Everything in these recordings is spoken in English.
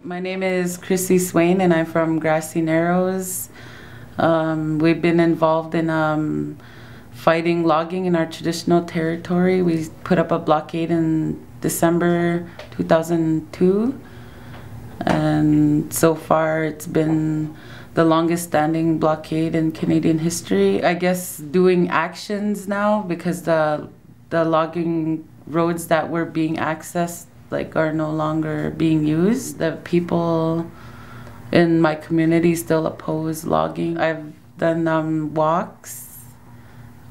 My name is Chrissy Swain and I'm from Grassy Narrows. We've been involved in fighting logging in our traditional territory. We put up a blockade in December 2002, and so far it's been the longest standing blockade in Canadian history. I guess doing actions now because the logging roads that were being accessed are no longer being used. The people in my community still oppose logging. I've done walks.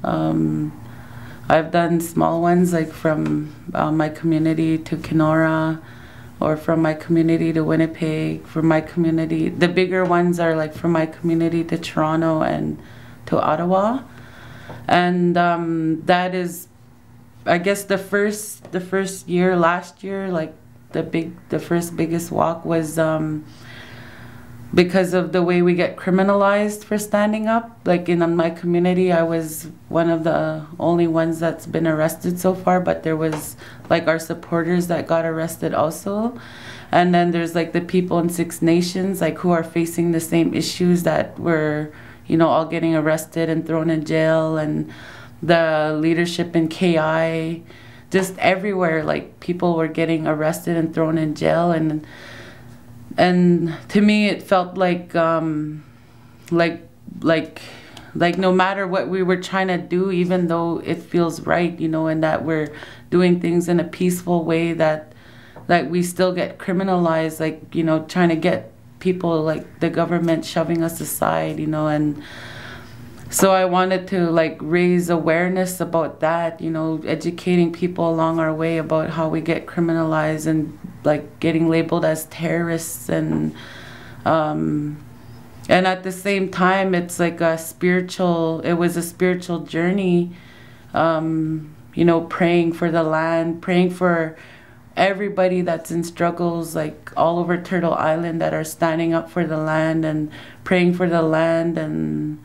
I've done small ones from my community to Kenora, or from my community to Winnipeg. From my community, the bigger ones are from my community to Toronto and to Ottawa. And that is, I guess, the first year, last year, the first biggest walk was because of the way we get criminalized for standing up. In my community, I was one of the only ones that's been arrested so far, but there was our supporters that got arrested also. And then there's the people in Six Nations who are facing the same issues that we're all getting arrested and thrown in jail, and the leadership in KI, just everywhere, people were getting arrested and thrown in jail. And to me it felt like no matter what we were trying to do, even though it feels right, and that we're doing things in a peaceful way, that we still get criminalized, trying to get people, the government shoving us aside, and so I wanted to raise awareness about that, educating people along our way about how we get criminalized and getting labeled as terrorists, and at the same time it's it was a spiritual journey, praying for the land, praying for everybody that's in struggles all over Turtle Island that are standing up for the land, and praying for the land, and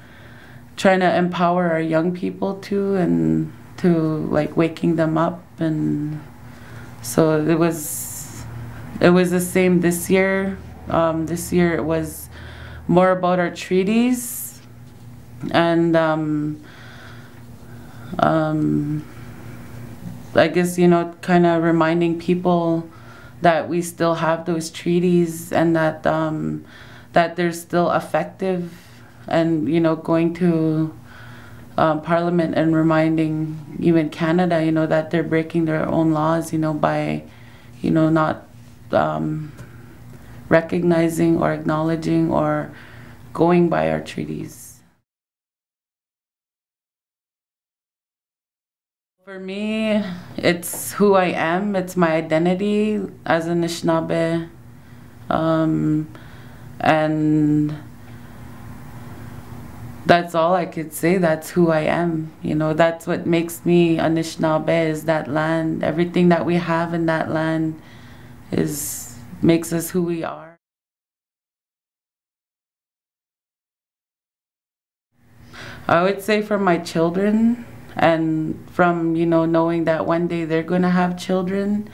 trying to empower our young people too, and to waking them up. And so it was the same this year. This year it was more about our treaties, and I guess kind of reminding people that we still have those treaties, and that that they're still effective, and going to Parliament and reminding even Canada, that they're breaking their own laws, by not recognizing or acknowledging or going by our treaties. For me, it's who I am. It's my identity as an Anishinaabe, and that's all I could say. That's who I am. That's what makes me Anishinaabe, is that land. Everything that we have in that land makes us who we are. I would say for my children, and from knowing that one day they're going to have children,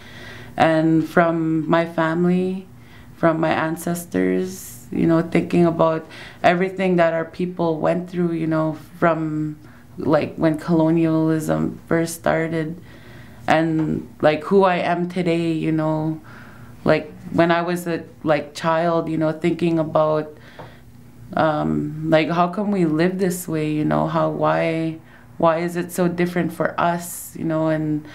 and from my family, from my ancestors, thinking about everything that our people went through, from when colonialism first started, and who I am today, when I was a child, thinking about how come we live this way, why is it so different for us, and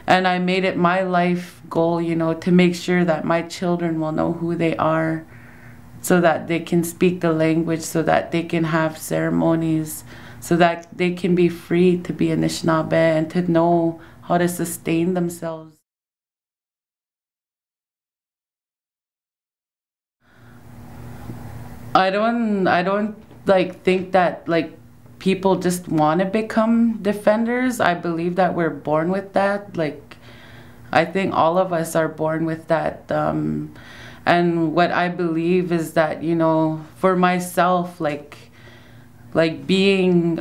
I made it my life goal, to make sure that my children will know who they are, so that they can speak the language, so that they can have ceremonies, so that they can be free to be Anishinaabe and to know how to sustain themselves. I don't think that people just want to become defenders. I believe that we're born with that. I think all of us are born with that. And what I believe is that, for myself, being,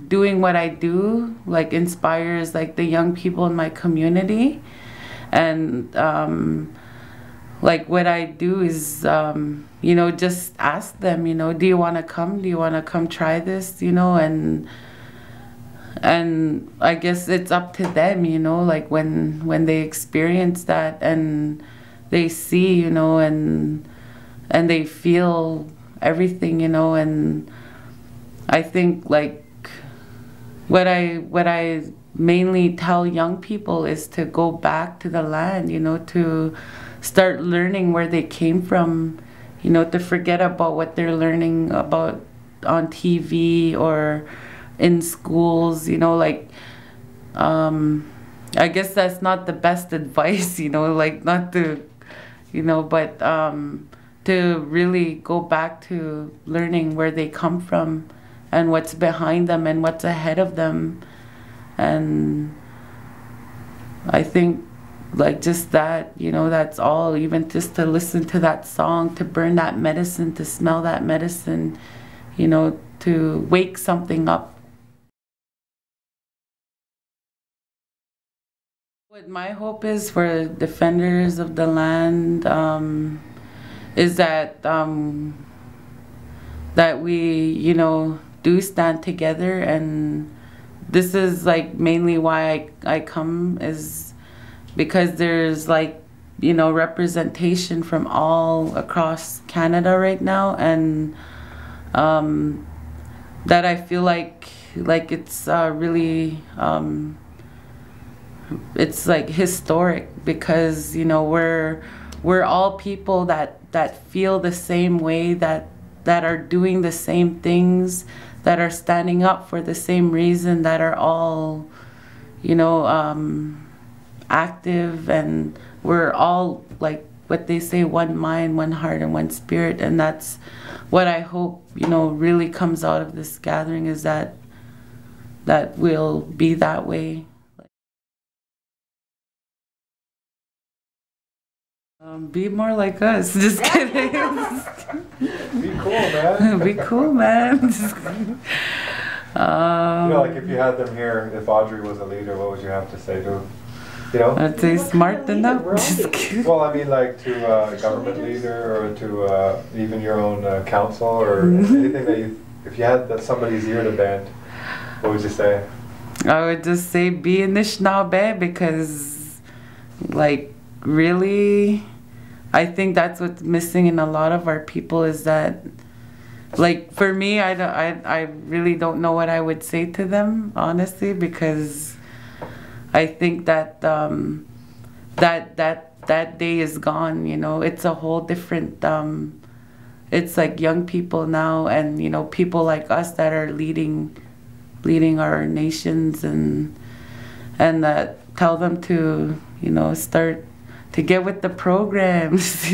doing what I do, inspires, the young people in my community. And like what I do is, you know, just ask them, you know, do you want to come? Do you want to come try this? You know, and I guess it's up to them, you know, like when they experience that and they see, you know, and they feel everything, you know. And I think like what I mainly tell young people is to go back to the land, you know, to start learning where they came from, you know, to forget about what they're learning about on TV or in schools, you know, like I guess that's not the best advice, you know, like not to, you know, but to really go back to learning where they come from and what's behind them and what's ahead of them. And I think like just that, you know, that's all. Even just to listen to that song, to burn that medicine, to smell that medicine, you know, to wake something up. What my hope is for defenders of the land is that that we, you know, do stand together. And this is like mainly why I come, is because there's like, you know, representation from all across Canada right now, and that I feel like it's really it's like historic, because, you know, we're all people that feel the same way, that are doing the same things, that are standing up for the same reason, that are all, you know, active, and we're all like what they say, one mind, one heart, and one spirit. And that's what I hope, you know, really comes out of this gathering, is that we'll be that way. Be more like us. Just kidding. Be cool, man. Be cool, man. You know, like if you had them here, if Audrey was a leader, what would you have to say to them? You know? I'd say smart enough. Well, I mean, like to a government leader, or to even your own council, or anything that you, if you had somebody's ear to bend, what would you say? I would just say be Anishinaabe, because, like, really, I think that's what's missing in a lot of our people, is that, like, for me, I really don't know what I would say to them, honestly, because I think that that day is gone, you know. It's a whole different, it's like young people now, and, you know, people like us that are leading our nations, and tell them to, you know, start to get with the programs.